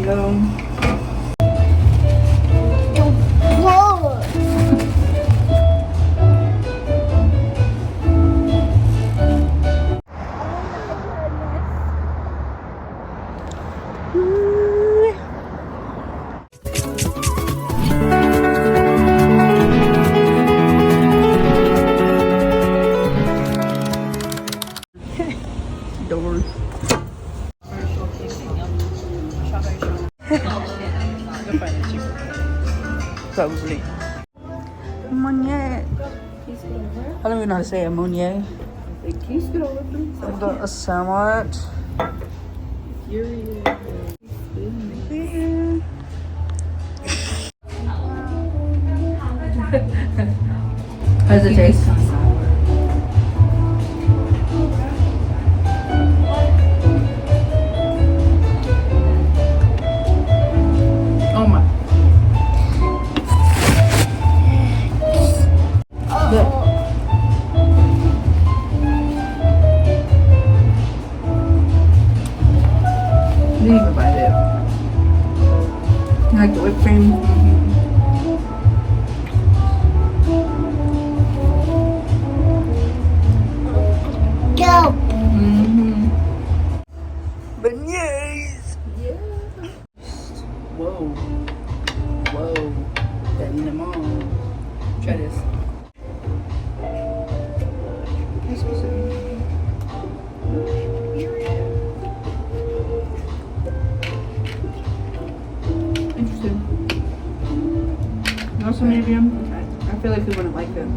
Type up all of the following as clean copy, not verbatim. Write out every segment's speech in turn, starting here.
go. Whoa. Door. Probably. Moignet. I don't even know how to say it. Moignet. A sandwich. How does it taste? Oh my. Look. Didn't even bite it. You like the whipped cream? Go. Beignets! Yeah. Whoa. Whoa. That in them all. Try this. This was interesting. Also medium. I feel like we wouldn't like it.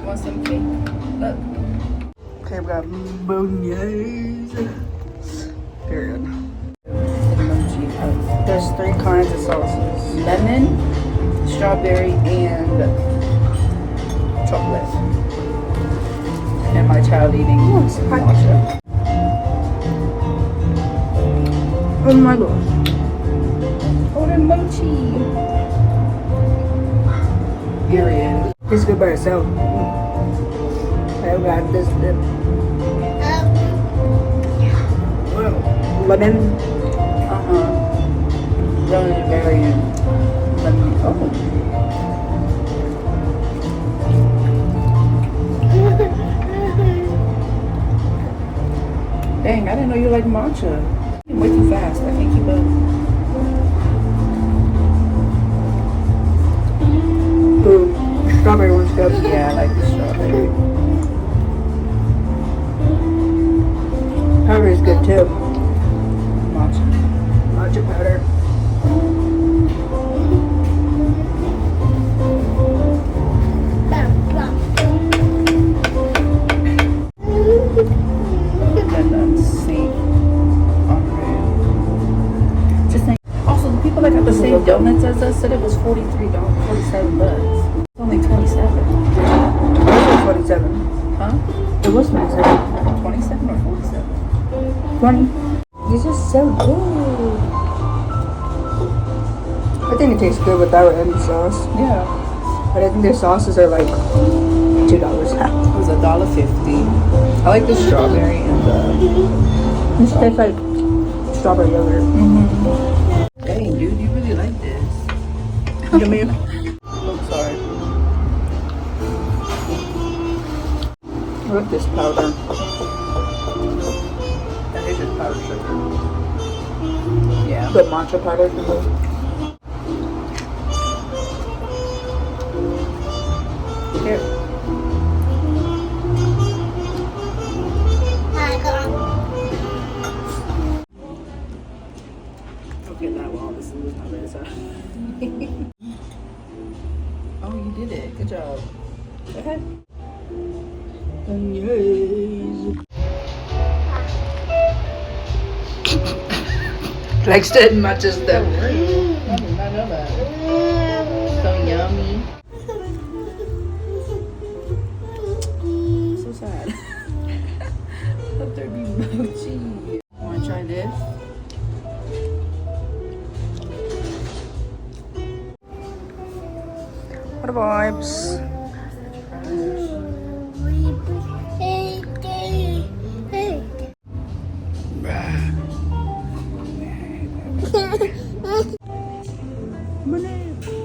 Want some cake? Look. Okay, we got beignets. Period. Mochi. There's 3 kinds of sauces. Lemon, strawberry, and chocolate. And my child eating matcha. Oh my gosh. Oh, the mochi. Period. It's good by itself. I got this dip. Lemon. Raspberry and lemon. Oh. Dang, I didn't know you like matcha. Way too fast. I can't keep up. Ooh, strawberry one's good. Yeah, I like the strawberry. Powder is good too. Matcha powder. People that got the same donuts as us said it was $43, $47. It's only 27. It was 27. Huh? It was 27. 27 or 47? 20. These are so good. I think it tastes good without any sauce. Yeah. But I think their sauces are like $2. It was $1.50. I like the strawberry and the... This tastes like strawberry yogurt. Dang, dude, you really like this. You mean? Oh, sorry. I like this powder. That is just powdered sugar. Yeah. The matcha powder. Here. Okay, that one. This is not very sad. Oh, you did it. Good job. Go ahead. Yes. Likes to matches them. I did not know that. So yummy. So sad. Let there be mochi. Want to try this? What are vibes? Banana.